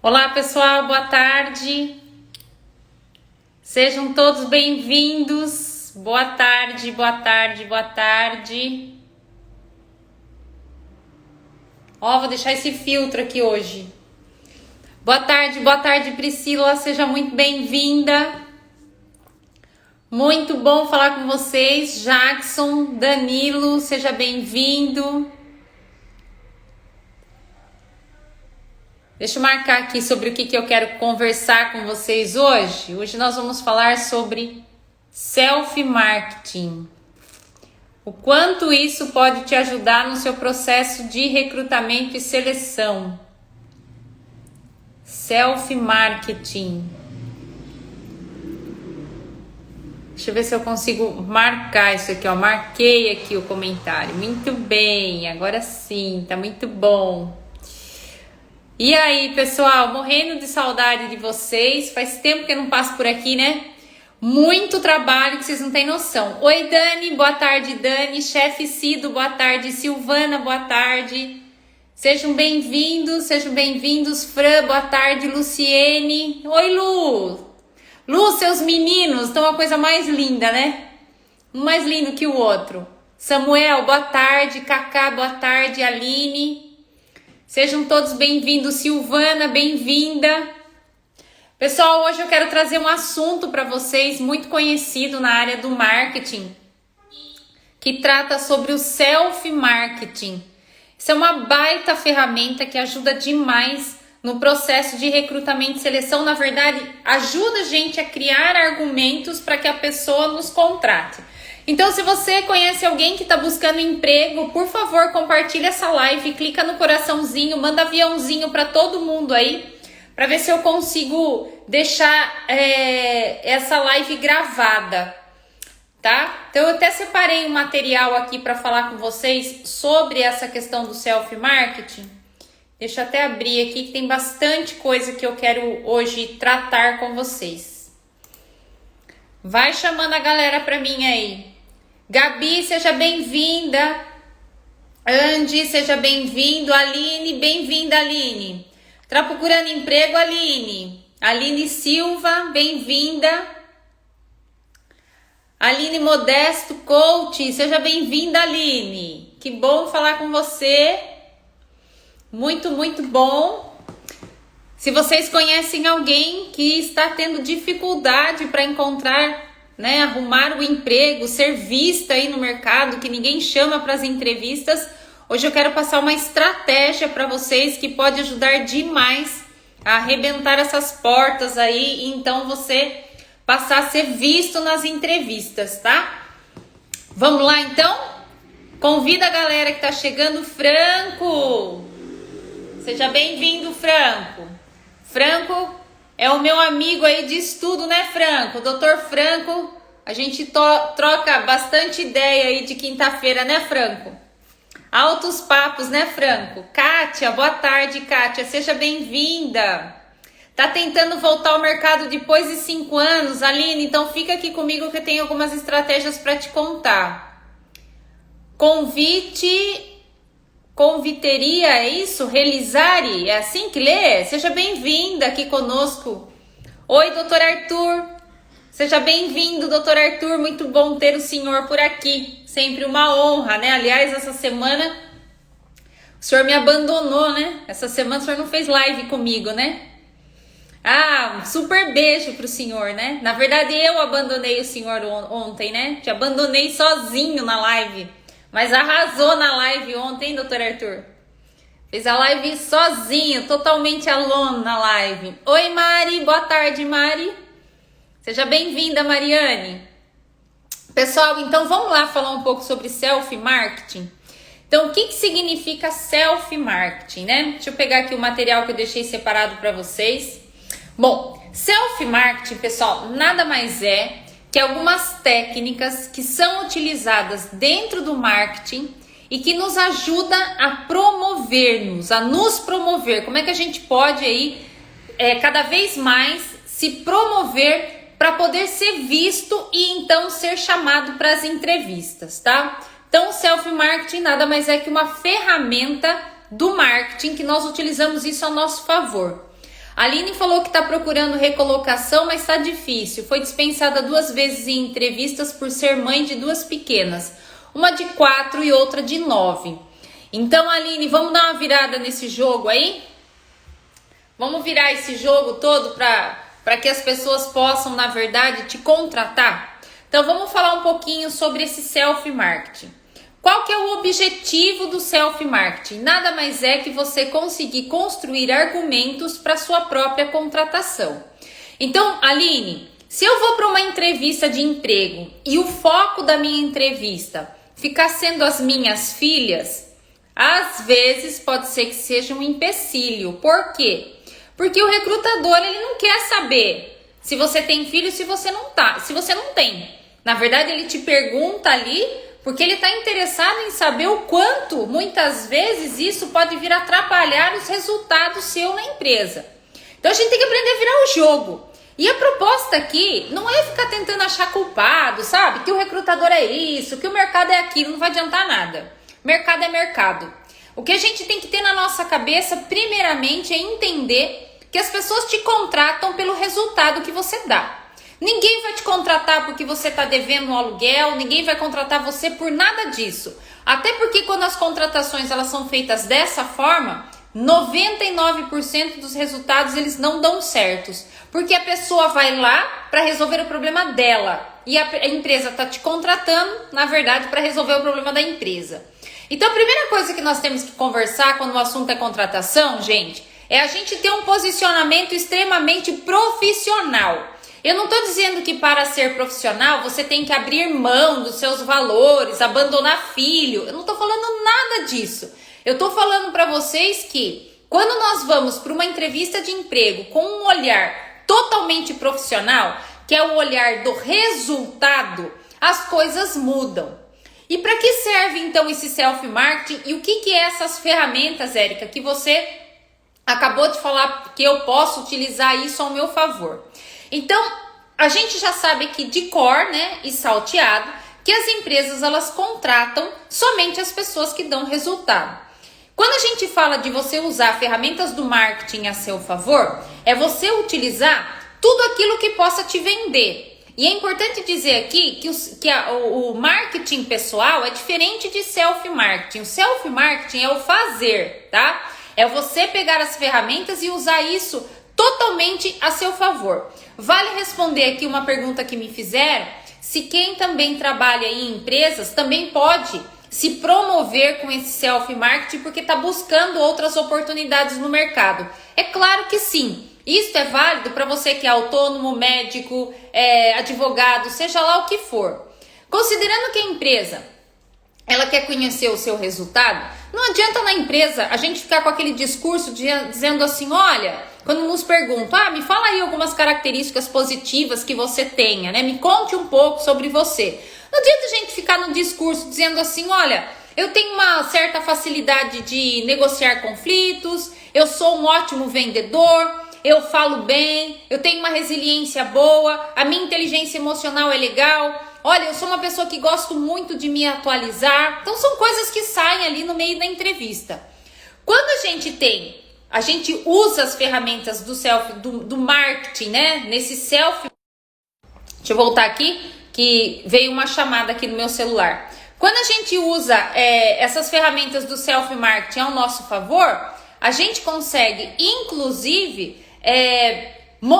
Olá pessoal, boa tarde. Sejam todos bem-vindos. Boa tarde, boa tarde, boa tarde. Ó, vou deixar esse filtro aqui hoje. Boa tarde Priscila, seja muito bem-vinda. Muito bom falar com vocês. Jackson, Danilo, seja bem-vindo. Deixa eu marcar aqui sobre o que eu quero conversar com vocês hoje. Hoje nós vamos falar sobre self-marketing. O quanto isso pode te ajudar no seu processo de recrutamento e seleção. Self-marketing. Deixa eu ver se eu consigo marcar isso aqui, ó. Marquei aqui o comentário. Muito bem, agora sim, tá muito bom. E aí, pessoal, morrendo de saudade de vocês. Faz tempo que eu não passo por aqui, né? Muito trabalho que vocês não têm noção. Oi, Dani, boa tarde, Dani. Chefe Cido, boa tarde. Silvana, boa tarde. Sejam bem-vindos, Fran, boa tarde. Luciene. Oi, Lu. Lu, seus meninos estão uma coisa mais linda, né? Um mais lindo que o outro. Samuel, boa tarde. Cacá, boa tarde. Aline. Sejam todos bem-vindos. Silvana, bem-vinda. Pessoal, hoje eu quero trazer um assunto para vocês muito conhecido na área do marketing, que trata sobre o self-marketing. Isso é uma baita ferramenta que ajuda demais no processo de recrutamento e seleção. Na verdade, ajuda a gente a criar argumentos para que a pessoa nos contrate. Então, se você conhece alguém que está buscando emprego, por favor, compartilha essa live, clica no coraçãozinho, manda aviãozinho para todo mundo aí, para ver se eu consigo deixar essa live gravada, tá? Então, eu até separei um material aqui para falar com vocês sobre essa questão do self-marketing. Deixa eu até abrir aqui, que tem bastante coisa que eu quero hoje tratar com vocês. Vai chamando a galera para mim aí. Gabi, seja bem-vinda. Andy, seja bem-vindo. Aline, bem-vinda, Aline. Tá procurando emprego, Aline? Aline Silva, bem-vinda. Aline Modesto, coach, seja bem-vinda, Aline. Que bom falar com você. Muito, muito bom. Se vocês conhecem alguém que está tendo dificuldade para encontrar, arrumar o emprego, ser vista aí no mercado, que ninguém chama para as entrevistas, hoje eu quero passar uma estratégia para vocês que pode ajudar demais a arrebentar essas portas aí, e então você passar a ser visto nas entrevistas, tá? Vamos lá então? Convida a galera que tá chegando. Franco, seja bem-vindo, Franco. Franco é o meu amigo aí de estudo, né, Franco? Doutor Franco, a gente troca bastante ideia aí de quinta-feira, né, Franco? Altos papos, né, Franco? Kátia, boa tarde, Kátia, seja bem-vinda. Tá tentando voltar ao mercado depois de 5 anos, Aline? Então fica aqui comigo que eu tenho algumas estratégias para te contar. Conviteria, é isso? Realizare, é assim que lê? Seja bem-vinda aqui conosco. Oi, doutor Arthur. Seja bem-vindo, doutor Arthur. Muito bom ter o senhor por aqui. Sempre uma honra, né? Aliás, essa semana o senhor me abandonou, né? Essa semana o senhor não fez live comigo, né? Ah, um super beijo pro senhor, né? Na verdade, eu abandonei o senhor ontem, né? Te abandonei sozinho na live. Mas arrasou na live ontem, hein, doutor Arthur? Fez a live sozinho, totalmente alone na live. Oi, Mari. Boa tarde, Mari. Seja bem-vinda, Mariane. Pessoal, então vamos lá falar um pouco sobre self-marketing. Então, o que significa self-marketing, né? Deixa eu pegar aqui o material que eu deixei separado para vocês. Bom, self-marketing, pessoal, nada mais é que algumas técnicas que são utilizadas dentro do marketing e que nos ajuda a promover-nos, a nos promover. Como é que a gente pode aí cada vez mais se promover para poder ser visto e então ser chamado para as entrevistas, tá? Então, o self-marketing nada mais é que uma ferramenta do marketing que nós utilizamos isso a nosso favor. A Aline falou que está procurando recolocação, mas está difícil. Foi dispensada 2 vezes em entrevistas por ser mãe de 2 pequenas. Uma de 4 e outra de 9. Então, Aline, vamos dar uma virada nesse jogo aí? Vamos virar esse jogo todo para que as pessoas possam, na verdade, te contratar? Então, vamos falar um pouquinho sobre esse self-marketing. Qual que é o objetivo do self-marketing? Nada mais é que você conseguir construir argumentos para sua própria contratação. Então, Aline, se eu vou para uma entrevista de emprego e o foco da minha entrevista ficar sendo as minhas filhas, às vezes pode ser que seja um empecilho. Por quê? Porque o recrutador, ele não quer saber se você tem filho, se você não tem. Na verdade, ele te pergunta ali porque ele está interessado em saber o quanto, muitas vezes, isso pode vir a atrapalhar os resultados seus na empresa. Então, a gente tem que aprender a virar o jogo. E a proposta aqui não é ficar tentando achar culpado, sabe? Que o recrutador é isso, que o mercado é aquilo, não vai adiantar nada. Mercado é mercado. O que a gente tem que ter na nossa cabeça, primeiramente, é entender que as pessoas te contratam pelo resultado que você dá. Ninguém vai te contratar porque você está devendo um aluguel, ninguém vai contratar você por nada disso. Até porque quando as contratações elas são feitas dessa forma, 99% dos resultados eles não dão certos. Porque a pessoa vai lá para resolver o problema dela e a empresa está te contratando, na verdade, para resolver o problema da empresa. Então a primeira coisa que nós temos que conversar quando o assunto é contratação, gente, é a gente ter um posicionamento extremamente profissional. Eu não estou dizendo que para ser profissional você tem que abrir mão dos seus valores, abandonar filho. Eu não estou falando nada disso. Eu estou falando para vocês que quando nós vamos para uma entrevista de emprego com um olhar totalmente profissional, que é o olhar do resultado, as coisas mudam. E para que serve então esse self-marketing e o que é essas ferramentas, Érica, que você acabou de falar que eu posso utilizar isso ao meu favor? Então, a gente já sabe que de cor, né, e salteado, que as empresas elas contratam somente as pessoas que dão resultado. Quando a gente fala de você usar ferramentas do marketing a seu favor, é você utilizar tudo aquilo que possa te vender. E é importante dizer aqui que o marketing pessoal é diferente de self-marketing. O self-marketing é o fazer, tá? É você pegar as ferramentas e usar isso totalmente a seu favor. Vale responder aqui uma pergunta que me fizeram, se quem também trabalha em empresas também pode se promover com esse self-marketing porque está buscando outras oportunidades no mercado. É claro que sim. Isso é válido para você que é autônomo, médico, advogado, seja lá o que for. Considerando que a empresa ela quer conhecer o seu resultado, não adianta na empresa a gente ficar com aquele discurso dizendo assim, olha, quando nos perguntam, me fala aí algumas características positivas que você tenha, né? Me conte um pouco sobre você. Não adianta a gente ficar no discurso dizendo assim, olha, eu tenho uma certa facilidade de negociar conflitos, eu sou um ótimo vendedor, eu falo bem, eu tenho uma resiliência boa, a minha inteligência emocional é legal, olha, eu sou uma pessoa que gosto muito de me atualizar. Então são coisas que saem ali no meio da entrevista. Quando a gente usa as ferramentas do marketing, né? Nesse self. Deixa eu voltar aqui, que veio uma chamada aqui no meu celular. Quando a gente usa essas ferramentas do self-marketing ao nosso favor, a gente consegue, inclusive,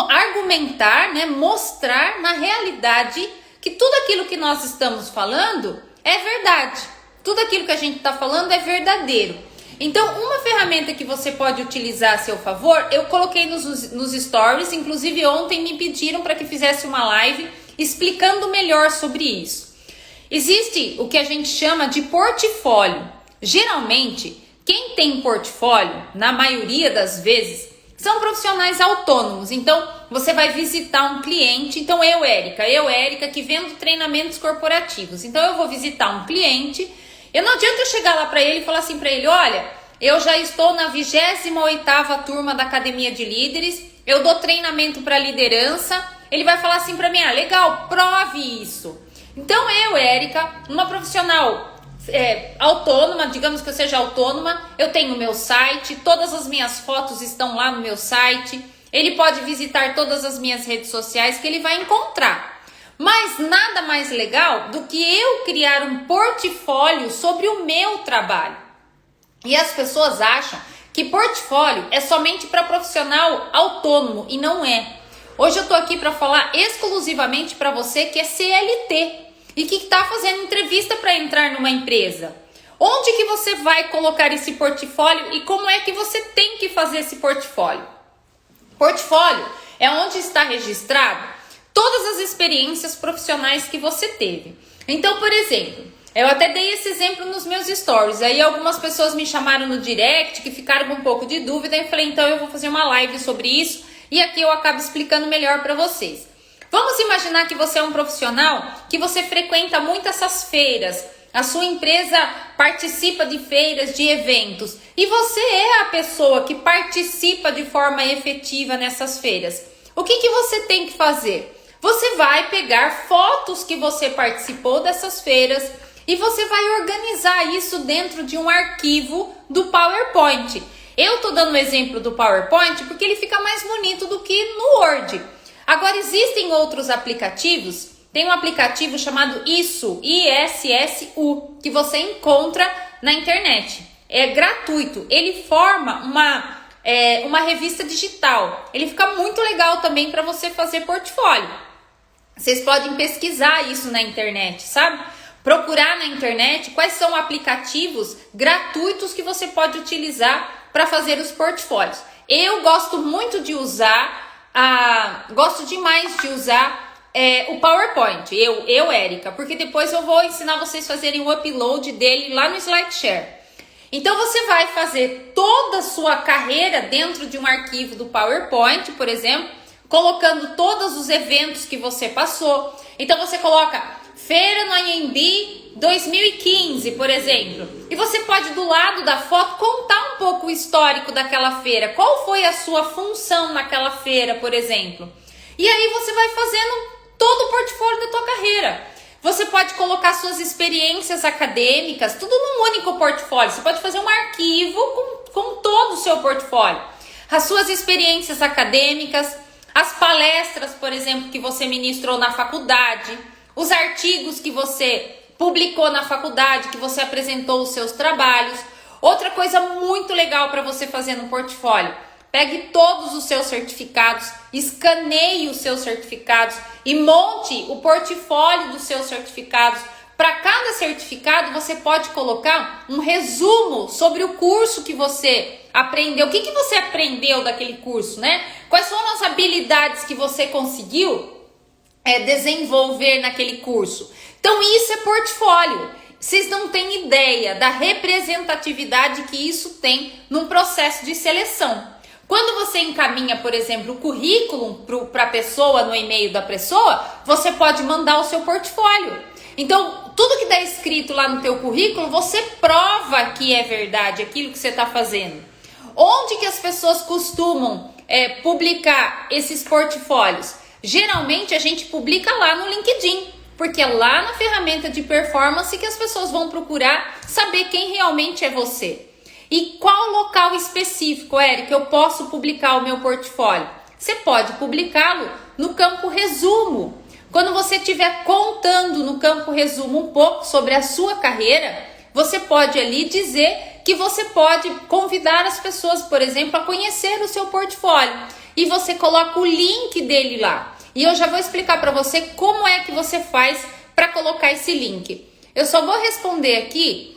argumentar, né? Mostrar na realidade que tudo aquilo que nós estamos falando é verdade. Tudo aquilo que a gente está falando é verdadeiro. Então, uma ferramenta que você pode utilizar a seu favor, eu coloquei nos stories, inclusive ontem me pediram para que fizesse uma live explicando melhor sobre isso. Existe o que a gente chama de portfólio. Geralmente, quem tem portfólio, na maioria das vezes, são profissionais autônomos. Então, você vai visitar um cliente. Então, eu, Érica, que vendo treinamentos corporativos. Então, eu vou visitar um cliente. Eu não adianta eu chegar lá para ele e falar assim para ele, olha, eu já estou na 28ª turma da Academia de Líderes, eu dou treinamento para liderança. Ele vai falar assim para mim, legal, prove isso. Então, eu, Érica, uma profissional autônoma, digamos que eu seja autônoma, eu tenho meu site, todas as minhas fotos estão lá no meu site, ele pode visitar todas as minhas redes sociais que ele vai encontrar. Mas nada mais legal do que eu criar um portfólio sobre o meu trabalho. E as pessoas acham que portfólio é somente para profissional autônomo e não é. Hoje eu tô aqui para falar exclusivamente para você que é CLT e que está fazendo entrevista para entrar numa empresa. Onde que você vai colocar esse portfólio e como é que você tem que fazer esse portfólio? Portfólio é onde está registrado todas as experiências profissionais que você teve. Então, por exemplo, eu até dei esse exemplo nos meus stories. Aí algumas pessoas me chamaram no direct que ficaram com um pouco de dúvida. E eu falei, então eu vou fazer uma live sobre isso. E aqui eu acabo explicando melhor para vocês. Vamos imaginar que você é um profissional que você frequenta muito essas feiras. A sua empresa participa de feiras, de eventos. E você é a pessoa que participa de forma efetiva nessas feiras. O que você tem que fazer? Você vai pegar fotos que você participou dessas feiras e você vai organizar isso dentro de um arquivo do PowerPoint. Eu tô dando o exemplo do PowerPoint porque ele fica mais bonito do que no Word. Agora existem outros aplicativos. Tem um aplicativo chamado ISSU, ISSU, que você encontra na internet. É gratuito. Ele forma uma revista digital. Ele fica muito legal também para você fazer portfólio. Vocês podem pesquisar isso na internet, sabe? Procurar na internet quais são aplicativos gratuitos que você pode utilizar para fazer os portfólios. Eu gosto muito de usar, gosto demais de usar o PowerPoint, Érica, porque depois eu vou ensinar vocês a fazerem o upload dele lá no SlideShare. Então você vai fazer toda a sua carreira dentro de um arquivo do PowerPoint, por exemplo, colocando todos os eventos que você passou. Então você coloca Feira no Anhembi 2015, por exemplo. E você pode, do lado da foto, contar um pouco o histórico daquela feira. Qual foi a sua função naquela feira, por exemplo. E aí você vai fazendo todo o portfólio da tua carreira. Você pode colocar suas experiências acadêmicas, tudo num único portfólio. Você pode fazer um arquivo com todo o seu portfólio. As suas experiências acadêmicas, as palestras, por exemplo, que você ministrou na faculdade, os artigos que você publicou na faculdade, que você apresentou os seus trabalhos. Outra coisa muito legal para você fazer no portfólio: pegue todos os seus certificados, escaneie os seus certificados e monte o portfólio dos seus certificados. Para cada certificado você pode colocar um resumo sobre o curso que você aprendeu. O que você aprendeu daquele curso, né? Quais foram as habilidades que você conseguiu desenvolver naquele curso? Então isso é portfólio. Vocês não têm ideia da representatividade que isso tem num processo de seleção. Quando você encaminha, por exemplo, o currículo para a pessoa no e-mail da pessoa, você pode mandar o seu portfólio. Então, tudo que está escrito lá no teu currículo, você prova que é verdade aquilo que você está fazendo. Onde que as pessoas costumam publicar esses portfólios? Geralmente a gente publica lá no LinkedIn, porque é lá na ferramenta de performance que as pessoas vão procurar saber quem realmente é você. E qual local específico, Érica, eu posso publicar o meu portfólio? Você pode publicá-lo no campo resumo. Quando você estiver contando no campo resumo um pouco sobre a sua carreira, você pode ali dizer que você pode convidar as pessoas, por exemplo, a conhecer o seu portfólio. E você coloca o link dele lá. E eu já vou explicar para você como é que você faz para colocar esse link. Eu só vou responder aqui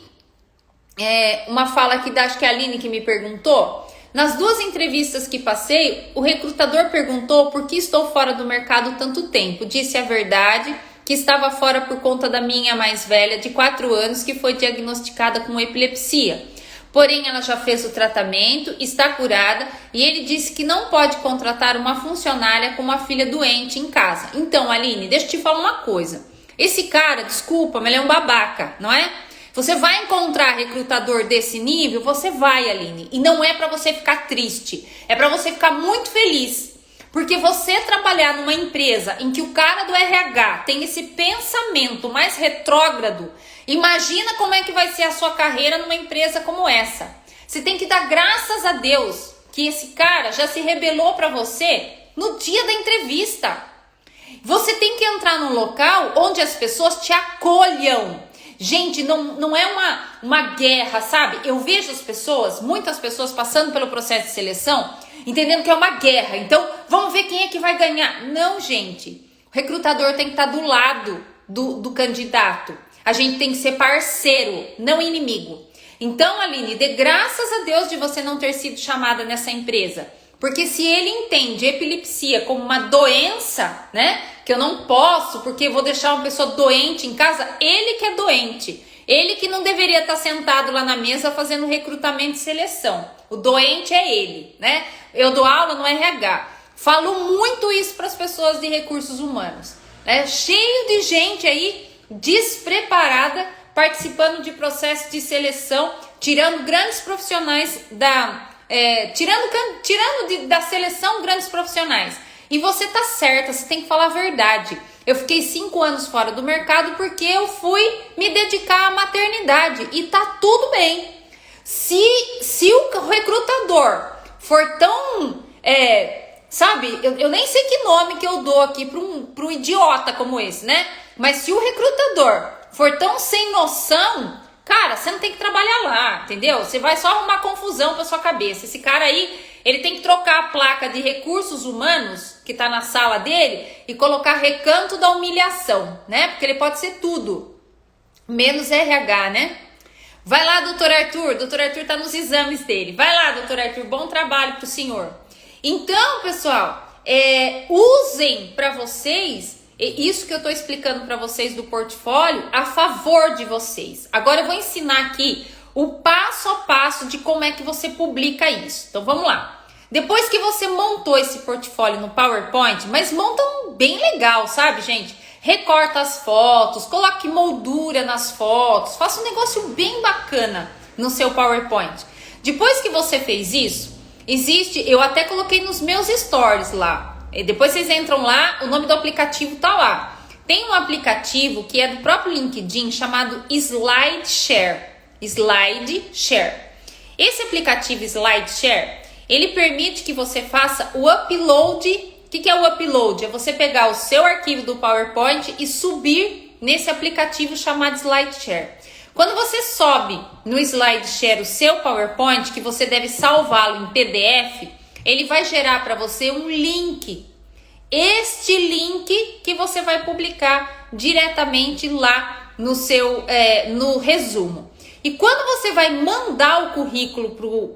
uma fala aqui da, acho que é a Aline que me perguntou. Nas 2 entrevistas que passei, o recrutador perguntou por que estou fora do mercado tanto tempo. Disse a verdade, que estava fora por conta da minha mais velha, de 4 anos, que foi diagnosticada com epilepsia. Porém, ela já fez o tratamento, está curada, e ele disse que não pode contratar uma funcionária com uma filha doente em casa. Então, Aline, deixa eu te falar uma coisa. Esse cara, desculpa, mas ele é um babaca, não é? Você vai encontrar recrutador desse nível? Você vai, Aline. E não é para você ficar triste. É para você ficar muito feliz. Porque você trabalhar numa empresa em que o cara do RH tem esse pensamento mais retrógrado, imagina como é que vai ser a sua carreira numa empresa como essa. Você tem que dar graças a Deus que esse cara já se rebelou para você no dia da entrevista. Você tem que entrar num local onde as pessoas te acolham. Gente, não é uma guerra, sabe? Eu vejo muitas pessoas passando pelo processo de seleção, entendendo que é uma guerra. Então, vamos ver quem é que vai ganhar. Não, gente. O recrutador tem que estar do lado do candidato. A gente tem que ser parceiro, não inimigo. Então, Aline, dê graças a Deus de você não ter sido chamada nessa empresa. Porque se ele entende epilepsia como uma doença, né? Que eu não posso, porque vou deixar uma pessoa doente em casa, ele que é doente. Ele que não deveria estar sentado lá na mesa fazendo recrutamento e seleção. O doente é ele, né? Eu dou aula no RH. Falo muito isso para as pessoas de recursos humanos. Né? Cheio de gente aí despreparada, participando de processo de seleção, tirando grandes profissionais tirando da seleção grandes profissionais. E você tá certa, você tem que falar a verdade. Eu fiquei 5 anos fora do mercado porque eu fui me dedicar à maternidade. E tá tudo bem. Se o recrutador for tão... sabe, eu nem sei que nome que eu dou aqui para um idiota como esse, né? Mas se o recrutador for tão sem noção... Cara, você não tem que trabalhar lá, entendeu? Você vai só arrumar confusão pra sua cabeça. Esse cara aí, ele tem que trocar a placa de recursos humanos que tá na sala dele e colocar recanto da humilhação, né? Porque ele pode ser tudo, menos RH, né? Vai lá, doutor Arthur. Doutor Arthur tá nos exames dele. Vai lá, doutor Arthur. Bom trabalho pro senhor. Então, pessoal, usem pra vocês... Isso que eu estou explicando para vocês do portfólio a favor de vocês. Agora eu vou ensinar aqui o passo a passo de como é que você publica isso. Então vamos lá. Depois que você montou esse portfólio no PowerPoint, mas monta um bem legal, sabe, gente? Recorta as fotos, coloque moldura nas fotos, faça um negócio bem bacana no seu PowerPoint. Depois que você fez isso, eu até coloquei nos meus stories lá. E depois vocês entram lá, o nome do aplicativo tá lá. Tem um aplicativo que é do próprio LinkedIn chamado SlideShare. SlideShare. Esse aplicativo SlideShare, ele permite que você faça o upload. O que é o upload? É você pegar o seu arquivo do PowerPoint e subir nesse aplicativo chamado SlideShare. Quando você sobe no SlideShare o seu PowerPoint, que você deve salvá-lo em PDF, ele vai gerar para você um link. Este link que você vai publicar diretamente lá no seu no resumo. E quando você vai mandar o currículo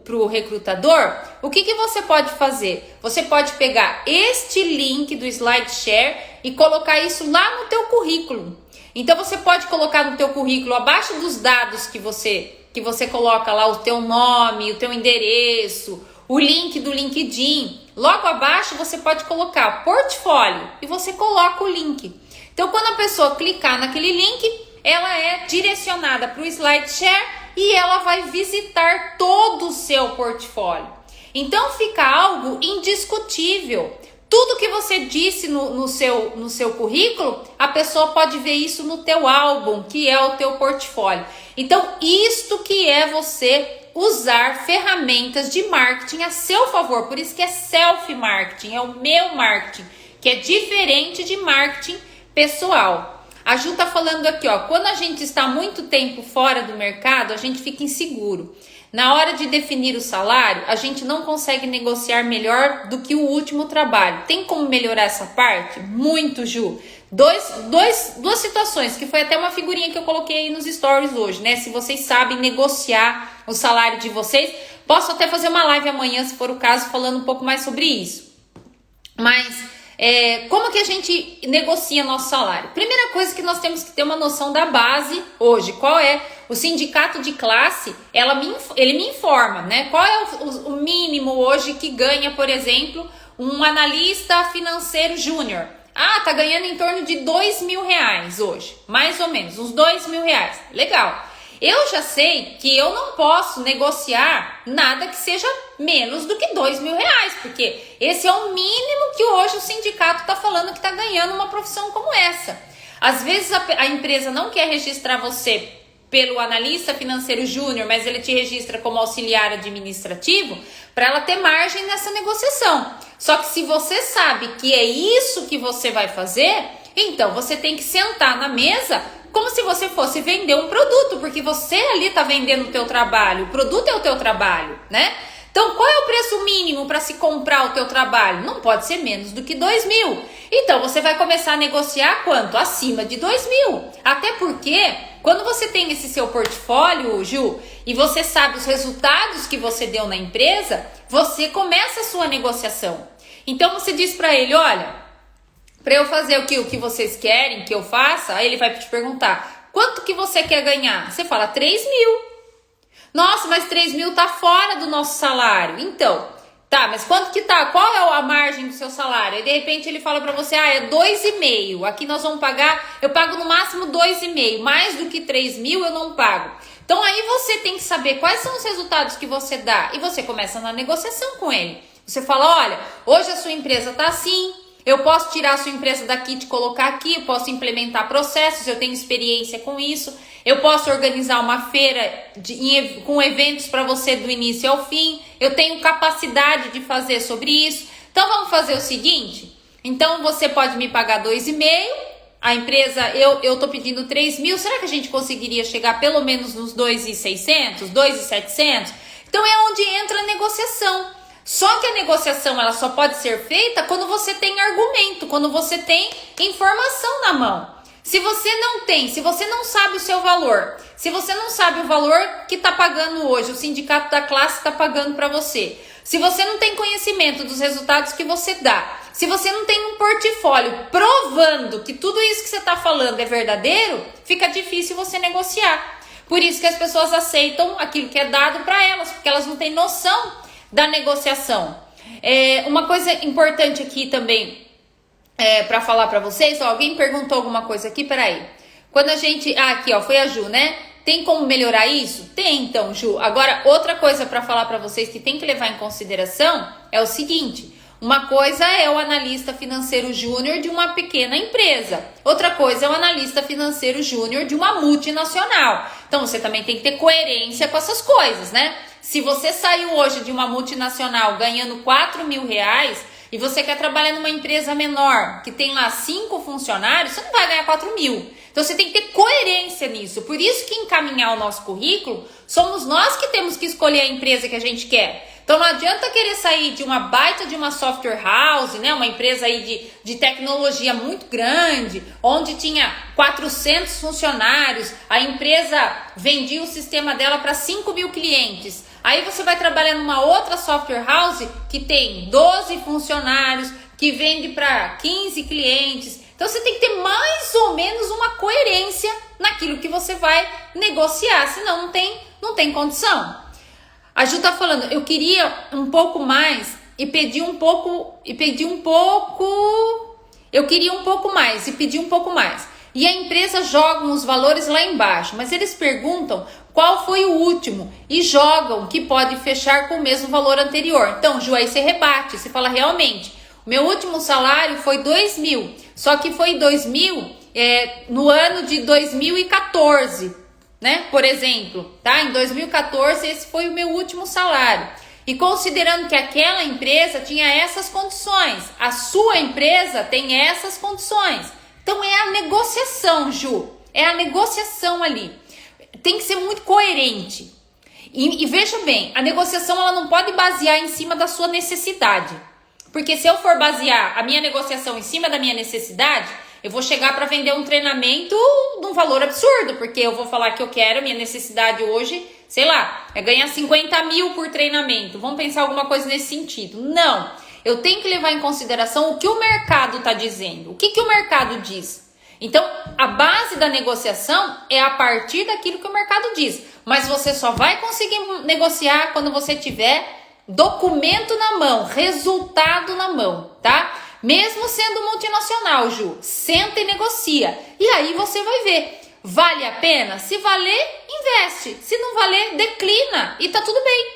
pro recrutador, o que você pode fazer? Você pode pegar este link do SlideShare e colocar isso lá no teu currículo. Então você pode colocar no teu currículo, abaixo dos dados que você coloca lá, o teu nome, o teu endereço, o link do LinkedIn. Logo abaixo você pode colocar portfólio e você coloca o link. Então quando a pessoa clicar naquele link, ela é direcionada para o SlideShare e ela vai visitar todo o seu portfólio. Então fica algo indiscutível. Tudo que você disse no seu currículo, a pessoa pode ver isso no teu álbum, que é o teu portfólio. Então isto que é você usar ferramentas de marketing a seu favor. Por isso que é self-marketing, é o meu marketing, que é diferente de marketing pessoal. A Ju tá falando aqui, ó, quando a gente está muito tempo fora do mercado, a gente fica inseguro. Na hora de definir o salário, a gente não consegue negociar melhor do que o último trabalho. Tem como melhorar essa parte? Muito, Ju. Duas situações, que foi até uma figurinha que eu coloquei aí nos stories hoje, né? Se vocês sabem negociar o salário de vocês, posso até fazer uma live amanhã, se for o caso, falando um pouco mais sobre isso. Mas como que a gente negocia nosso salário? Primeira coisa que nós temos que ter uma noção da base hoje. Qual é? O sindicato de classe, ele me informa, né? Qual é o mínimo hoje que ganha, por exemplo, um analista financeiro júnior? Ah, tá ganhando em torno de R$2.000 hoje, mais ou menos, uns R$2.000. Legal. Eu já sei que eu não posso negociar nada que seja menos do que R$2.000, porque esse é o mínimo que hoje o sindicato está falando que está ganhando uma profissão como essa. Às vezes a empresa não quer registrar você pelo analista financeiro júnior, mas ele te registra como auxiliar administrativo, para ela ter margem nessa negociação. Só que se você sabe que é isso que você vai fazer, então você tem que sentar na mesa como se você fosse vender um produto, porque você ali está vendendo o teu trabalho, o produto é o teu trabalho, né? Então, qual é o preço mínimo para se comprar o teu trabalho? Não pode ser menos do que 2.000. Então, você vai começar a negociar quanto? Acima de 2.000. Até porque, quando você tem esse seu portfólio, Ju, e você sabe os resultados que você deu na empresa, você começa a sua negociação. Então, você diz para ele, olha, para eu fazer o que vocês querem que eu faça, aí ele vai te perguntar, quanto que você quer ganhar? Você fala 3.000. Nossa, mas 3.000 tá fora do nosso salário. Então, tá, mas quanto que tá? Qual é a margem do seu salário? Aí de repente ele fala pra você, é 2,5. Aqui nós vamos pagar, eu pago no máximo 2,5. Mais do que 3.000 eu não pago. Então aí você tem que saber quais são os resultados que você dá. E você começa na negociação com ele. Você fala, olha, hoje a sua empresa tá assim. Eu posso tirar a sua empresa daqui e te colocar aqui, eu posso implementar processos, eu tenho experiência com isso, eu posso organizar uma feira com eventos para você do início ao fim, eu tenho capacidade de fazer sobre isso. Então vamos fazer o seguinte, então você pode me pagar 2,5, a empresa, eu tô pedindo 3.000, será que a gente conseguiria chegar pelo menos nos 2.600, 2.700? Então é onde entra a negociação. Só que a negociação ela só pode ser feita quando você tem argumento, quando você tem informação na mão. Se você não tem, se você não sabe o seu valor, se você não sabe o valor que está pagando hoje, o sindicato da classe está pagando para você, se você não tem conhecimento dos resultados que você dá, se você não tem um portfólio provando que tudo isso que você está falando é verdadeiro, fica difícil você negociar. Por isso que as pessoas aceitam aquilo que é dado para elas, porque elas não têm noção da negociação. Uma coisa importante aqui também para falar para vocês, alguém perguntou alguma coisa aqui, peraí. Quando a gente, aqui ó, foi a Ju, né? Tem como melhorar isso? Tem então, Ju. Agora, outra coisa para falar para vocês que tem que levar em consideração é o seguinte, uma coisa é o analista financeiro júnior de uma pequena empresa, outra coisa é o analista financeiro júnior de uma multinacional. Então você também tem que ter coerência com essas coisas, né? Se você saiu hoje de uma multinacional ganhando 4.000 reais e você quer trabalhar numa empresa menor, que tem lá 5 funcionários, você não vai ganhar 4.000. Então você tem que ter coerência nisso. Por isso que encaminhar o nosso currículo, somos nós que temos que escolher a empresa que a gente quer. Então não adianta querer sair de uma baita de uma software house, né? Uma empresa aí de tecnologia muito grande, onde tinha 400 funcionários, a empresa vendia o sistema dela para 5.000 clientes. Aí você vai trabalhar numa outra software house que tem 12 funcionários, que vende para 15 clientes. Então você tem que ter mais ou menos uma coerência naquilo que você vai negociar, senão não tem condição. A Ju tá falando, eu queria um pouco mais e pedi um pouco, eu queria um pouco mais e pedi um pouco mais. E a empresa joga os valores lá embaixo, mas eles perguntam qual foi o último e jogam que pode fechar com o mesmo valor anterior. Então, Ju, aí você rebate, você fala realmente, o meu último salário foi 2.000, só que foi 2.000 no ano de 2014. Né? Por exemplo, tá? Em 2014 esse foi o meu último salário. E considerando que aquela empresa tinha essas condições, a sua empresa tem essas condições. Então é a negociação, Ju. É a negociação ali. Tem que ser muito coerente. E veja bem, a negociação ela não pode basear em cima da sua necessidade. Porque se eu for basear a minha negociação em cima da minha necessidade, eu vou chegar para vender um treinamento de um valor absurdo, porque eu vou falar que eu quero, minha necessidade hoje, sei lá, é ganhar 50.000 por treinamento. Vamos pensar alguma coisa nesse sentido. Não, eu tenho que levar em consideração o que o mercado está dizendo. O que o mercado diz? Então, a base da negociação é a partir daquilo que o mercado diz. Mas você só vai conseguir negociar quando você tiver documento na mão, resultado na mão, tá? Mesmo sendo multinacional, Ju, senta e negocia. E aí você vai ver, vale a pena? Se valer, investe. Se não valer, declina. E tá tudo bem.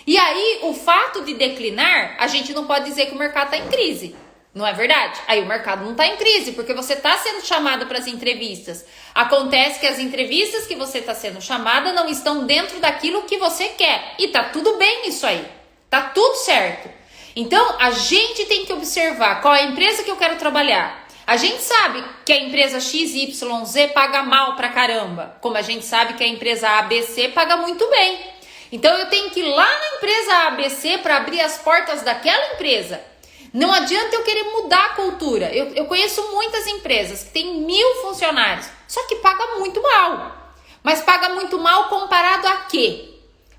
E aí, o fato de declinar, a gente não pode dizer que o mercado tá em crise. Não é verdade? Aí o mercado não está em crise, porque você está sendo chamada para as entrevistas. Acontece que as entrevistas que você está sendo chamada não estão dentro daquilo que você quer. E tá tudo bem isso aí. Tá tudo certo. Então, a gente tem que observar qual é a empresa que eu quero trabalhar. A gente sabe que a empresa XYZ paga mal pra caramba. Como a gente sabe que a empresa ABC paga muito bem. Então, eu tenho que ir lá na empresa ABC para abrir as portas daquela empresa. Não adianta eu querer mudar a cultura. Eu conheço muitas empresas que têm 1000 funcionários, só que paga muito mal. Mas paga muito mal comparado a quê?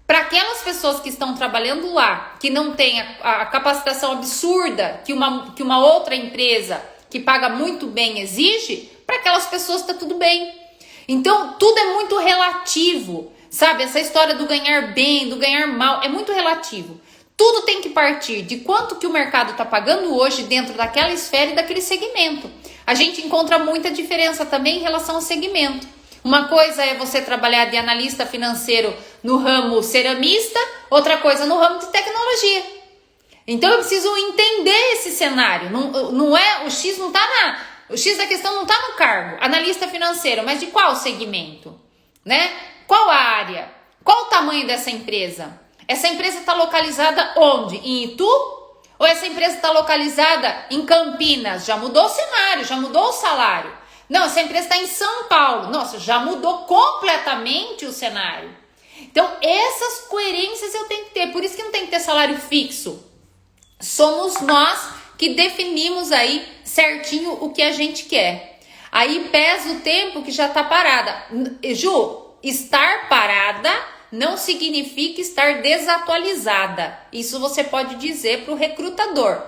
Para aquelas pessoas que estão trabalhando lá, que não tem a capacitação absurda que uma outra empresa que paga muito bem exige, para aquelas pessoas está tudo bem. Então, tudo é muito relativo, sabe? Essa história do ganhar bem, do ganhar mal, é muito relativo. Tudo tem que partir de quanto que o mercado está pagando hoje dentro daquela esfera e daquele segmento. A gente encontra muita diferença também em relação ao segmento. Uma coisa é você trabalhar de analista financeiro no ramo ceramista, outra coisa no ramo de tecnologia. Então eu preciso entender esse cenário. Não é, o X não tá o X da questão não está no cargo, analista financeiro, mas de qual segmento, né? Qual área? Qual o tamanho dessa empresa? Essa empresa está localizada onde? Em Itu? Ou essa empresa está localizada em Campinas? Já mudou o cenário, já mudou o salário. Não, essa empresa está em São Paulo. Nossa, já mudou completamente o cenário. Então, essas coerências eu tenho que ter. Por isso que não tem que ter salário fixo. Somos nós que definimos aí certinho o que a gente quer. Aí pesa o tempo que já está parada. Ju, estar parada não significa estar desatualizada. Isso você pode dizer para o recrutador.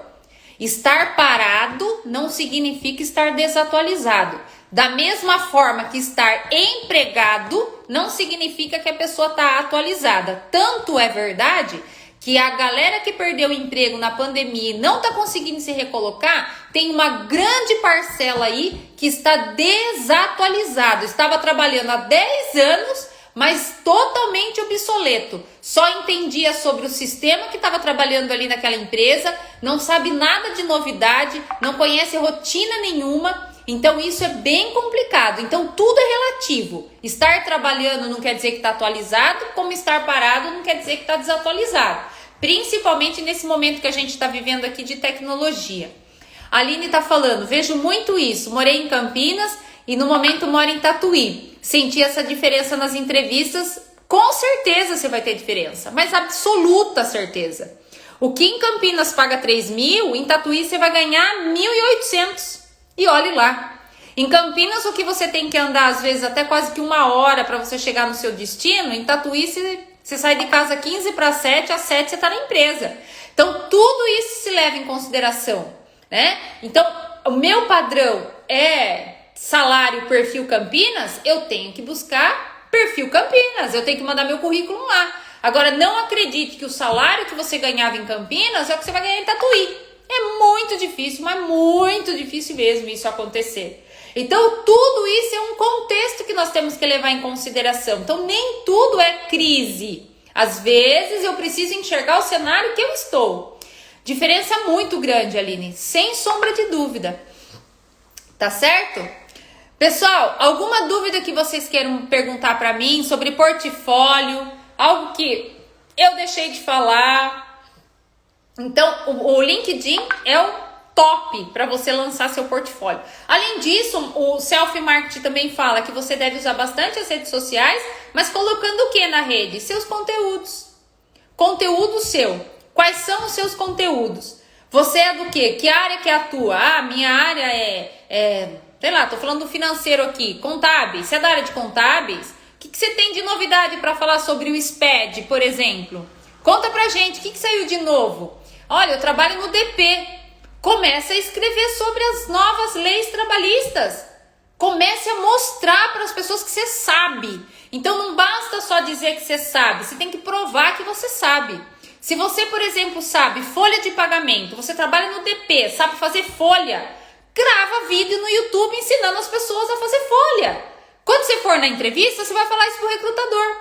Estar parado não significa estar desatualizado. Da mesma forma que estar empregado não significa que a pessoa está atualizada. Tanto é verdade que a galera que perdeu o emprego na pandemia e não está conseguindo se recolocar, tem uma grande parcela aí que está desatualizado. Estava trabalhando há 10 anos, mas totalmente obsoleto. Só entendia sobre o sistema que estava trabalhando ali naquela empresa, não sabe nada de novidade, não conhece rotina nenhuma. Então isso é bem complicado. Então tudo é relativo. Estar trabalhando não quer dizer que está atualizado, como estar parado não quer dizer que está desatualizado. Principalmente nesse momento que a gente está vivendo aqui de tecnologia. A Aline está falando, vejo muito isso. Morei em Campinas e no momento moro em Tatuí. Senti essa diferença nas entrevistas, com certeza você vai ter diferença, mas absoluta certeza. O que em Campinas paga 3.000, em Tatuí você vai ganhar 1.800. E olhe lá. Em Campinas o que você tem que andar às vezes até quase que 1 hora para você chegar no seu destino, em Tatuí você sai de casa 15 para 7, às 7 você está na empresa. Então tudo isso se leva em consideração, né? Então o meu padrão é salário perfil Campinas, eu tenho que buscar perfil Campinas, eu tenho que mandar meu currículo lá. Agora, não acredite que o salário que você ganhava em Campinas é o que você vai ganhar em Tatuí. É muito difícil, mas muito difícil mesmo isso acontecer. Então, tudo isso é um contexto que nós temos que levar em consideração. Então, nem tudo é crise. Às vezes, eu preciso enxergar o cenário que eu estou. Diferença muito grande, Aline, sem sombra de dúvida. Tá certo? Pessoal, alguma dúvida que vocês queiram perguntar para mim sobre portfólio, algo que eu deixei de falar? Então, o LinkedIn é o top para você lançar seu portfólio. Além disso, o Self Marketing também fala que você deve usar bastante as redes sociais, mas colocando o que na rede? Seus conteúdos. Conteúdo seu. Quais são os seus conteúdos? Você é do quê? Que área que atua? Ah, minha área sei lá, tô falando do financeiro aqui, contábeis. Você é da área de contábeis? O que você tem de novidade para falar sobre o SPED, por exemplo? Conta pra gente, o que saiu de novo? Olha, eu trabalho no DP. Comece a escrever sobre as novas leis trabalhistas. Comece a mostrar para as pessoas que você sabe. Então não basta só dizer que você sabe, você tem que provar que você sabe. Se você, por exemplo, sabe folha de pagamento, você trabalha no DP, sabe fazer folha, grava vídeo no YouTube ensinando as pessoas a fazer folha. Quando você for na entrevista, você vai falar isso pro recrutador.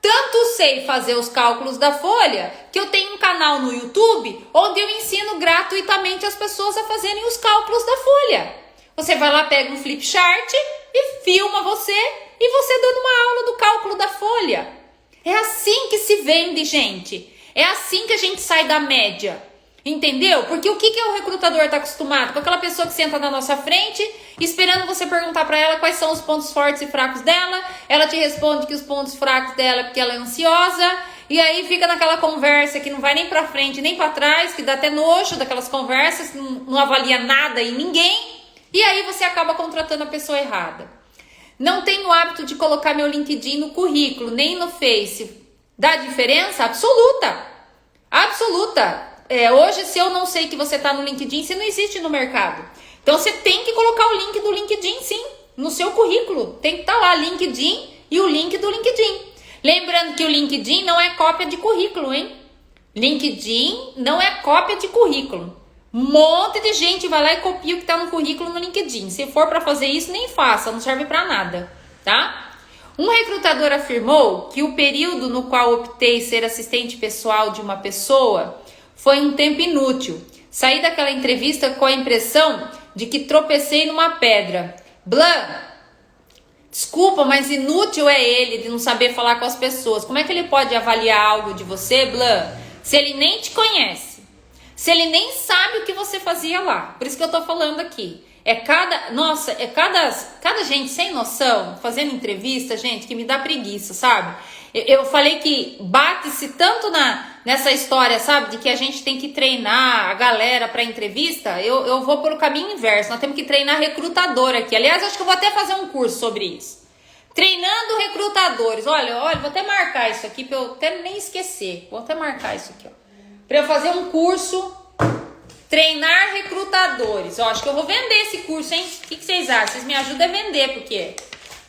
Tanto sei fazer os cálculos da folha que eu tenho um canal no YouTube onde eu ensino gratuitamente as pessoas a fazerem os cálculos da folha. Você vai lá, pega um flip chart e filma você e você dando uma aula do cálculo da folha. É assim que se vende, gente. É assim que a gente sai da média. Entendeu? Porque o que o recrutador está acostumado? Com aquela pessoa que senta na nossa frente, esperando você perguntar para ela quais são os pontos fortes e fracos dela. Ela te responde que os pontos fracos dela é porque ela é ansiosa. E aí fica naquela conversa que não vai nem para frente nem para trás, que dá até nojo daquelas conversas, não avalia nada em ninguém. E aí você acaba contratando a pessoa errada. Não tenho o hábito de colocar meu LinkedIn no currículo, nem no Face. Dá diferença? Absoluta. Absoluta. Hoje, se eu não sei que você está no LinkedIn, você não existe no mercado. Então, você tem que colocar o link do LinkedIn, sim, no seu currículo. Tem que estar lá, LinkedIn e o link do LinkedIn. Lembrando que o LinkedIn não é cópia de currículo, hein? LinkedIn não é cópia de currículo. Um monte de gente vai lá e copia o que está no currículo no LinkedIn. Se for para fazer isso, nem faça, não serve para nada, tá? Um recrutador afirmou que o período no qual optei ser assistente pessoal de uma pessoa foi um tempo inútil. Saí daquela entrevista com a impressão de que tropecei numa pedra. Blan, desculpa, mas inútil é ele de não saber falar com as pessoas. Como é que ele pode avaliar algo de você, Blan, se ele nem te conhece? Se ele nem sabe o que você fazia lá? Por isso que eu tô falando aqui. Cada gente sem noção, fazendo entrevista, gente, que me dá preguiça, sabe? Eu falei que bate-se tanto nessa história, sabe, de que a gente tem que treinar a galera para entrevista. Eu vou pelo caminho inverso, nós temos que treinar recrutador aqui. Aliás, acho que eu vou até fazer um curso sobre isso. Treinando recrutadores. Olha, vou até marcar isso aqui para eu até nem esquecer. Vou até marcar isso aqui, ó. Para eu fazer um curso, treinar recrutadores. Acho que eu vou vender esse curso, hein? O que vocês acham? Vocês me ajudam a vender, porque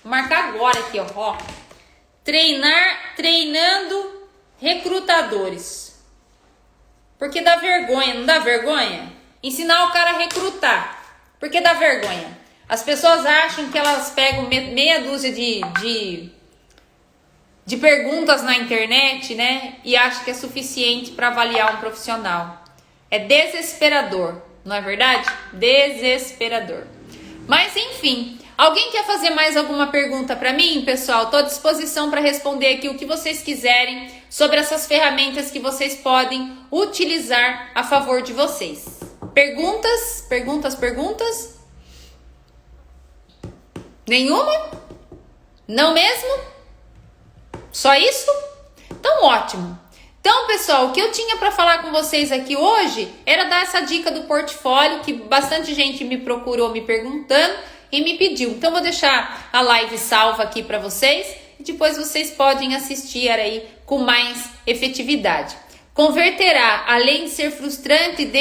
vou marcar agora aqui, ó. Treinando recrutadores. Porque dá vergonha, não dá vergonha? Ensinar o cara a recrutar. Porque dá vergonha. As pessoas acham que elas pegam meia dúzia de perguntas na internet, né? E acham que é suficiente para avaliar um profissional. É desesperador, não é verdade? Desesperador. Mas enfim, alguém quer fazer mais alguma pergunta para mim, pessoal? Estou à disposição para responder aqui o que vocês quiserem sobre essas ferramentas que vocês podem utilizar a favor de vocês. Perguntas? Nenhuma? Não mesmo? Só isso? Então ótimo. Então, pessoal, o que eu tinha para falar com vocês aqui hoje era dar essa dica do portfólio, que bastante gente me procurou me perguntando e me pediu. Então, vou deixar a live salva aqui para vocês e depois vocês podem assistir aí com mais efetividade. Converterá, além de ser frustrante,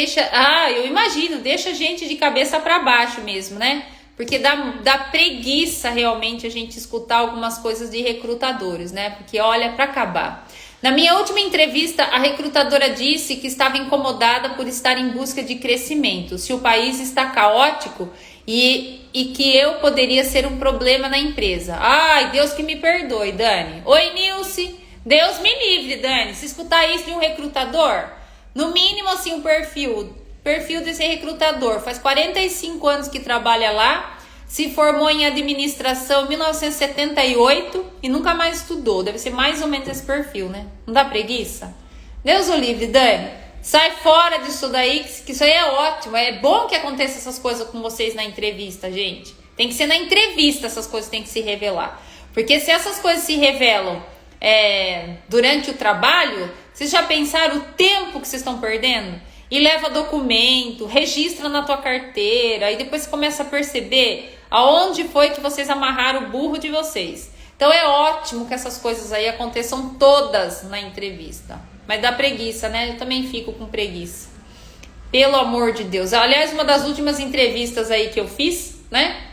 eu imagino, deixa a gente de cabeça para baixo mesmo, né? Porque dá preguiça realmente a gente escutar algumas coisas de recrutadores, né? Porque olha, para acabar. Na minha última entrevista, a recrutadora disse que estava incomodada por estar em busca de crescimento, se o país está caótico e que eu poderia ser um problema na empresa. Ai, Deus que me perdoe, Dani. Oi, Nilce. Deus me livre, Dani. Se escutar isso de um recrutador, no mínimo assim, o perfil desse recrutador. Faz 45 anos que trabalha lá. Se formou em administração em 1978 e nunca mais estudou. Deve ser mais ou menos esse perfil, né? Não dá preguiça? Deus o livre, Dani. Sai fora disso daí, que isso aí é ótimo. É bom que aconteça essas coisas com vocês na entrevista, gente. Tem que ser na entrevista, essas coisas têm que se revelar. Porque se essas coisas se revelam durante o trabalho, vocês já pensaram o tempo que vocês estão perdendo? E leva documento, registra na tua carteira, e depois você começa a perceber aonde foi que vocês amarraram o burro de vocês. Então é ótimo que essas coisas aí aconteçam todas na entrevista. Mas dá preguiça, né? Eu também fico com preguiça. Pelo amor de Deus. Aliás, uma das últimas entrevistas aí que eu fiz, né?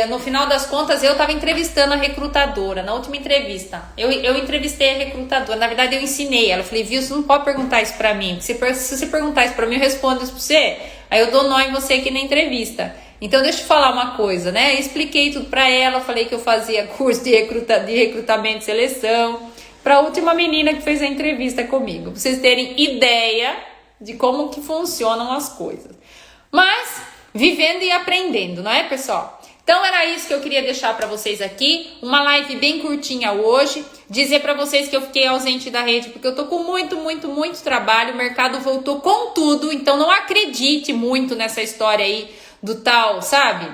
No final das contas, eu estava entrevistando a recrutadora. Na última entrevista, eu entrevistei a recrutadora. Na verdade, eu ensinei ela. Eu falei, viu, você não pode perguntar isso pra mim. Se você perguntar isso pra mim, eu respondo isso pra você. Aí eu dou nó em você aqui na entrevista. Então, deixa eu falar uma coisa, né? Eu expliquei tudo pra ela. Falei que eu fazia curso de recrutamento e seleção. para a última menina que fez a entrevista comigo, pra vocês terem ideia de como que funcionam as coisas. Mas vivendo e aprendendo, não é, pessoal? Então era isso que eu queria deixar para vocês aqui, uma live bem curtinha hoje, dizer para vocês que eu fiquei ausente da rede porque eu tô com muito trabalho, o mercado voltou com tudo, então não acredite muito nessa história aí do tal, sabe?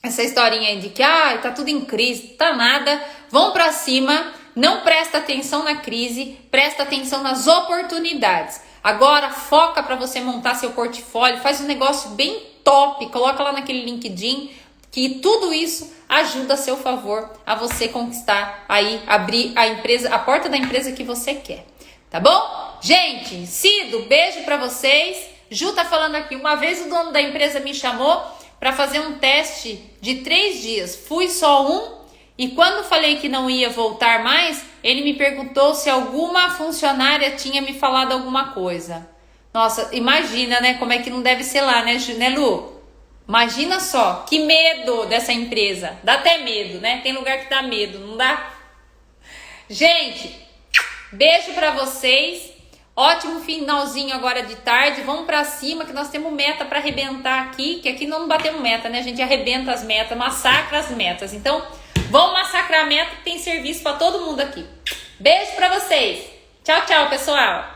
Essa historinha aí de que tá tudo em crise, tá nada, vão para cima, não presta atenção na crise, presta atenção nas oportunidades. Agora foca para você montar seu portfólio, faz um negócio bem top, coloca lá naquele LinkedIn, que tudo isso ajuda a seu favor a você conquistar aí, abrir a empresa, a porta da empresa que você quer, tá bom? Gente, Cido, beijo pra vocês. Ju tá falando aqui, uma vez o dono da empresa me chamou para fazer um teste de 3 dias, fui só um e quando falei que não ia voltar mais, ele me perguntou se alguma funcionária tinha me falado alguma coisa. Nossa, imagina, né, como é que não deve ser lá, né, Lu? Imagina só, que medo dessa empresa. Dá até medo, né? Tem lugar que dá medo, não dá? Gente, beijo pra vocês. Ótimo finalzinho agora de tarde. Vamos pra cima que nós temos meta pra arrebentar aqui. Que aqui não batemos meta, né? A gente arrebenta as metas, massacra as metas. Então, vamos massacrar a meta que tem serviço pra todo mundo aqui. Beijo pra vocês. Tchau, tchau, pessoal.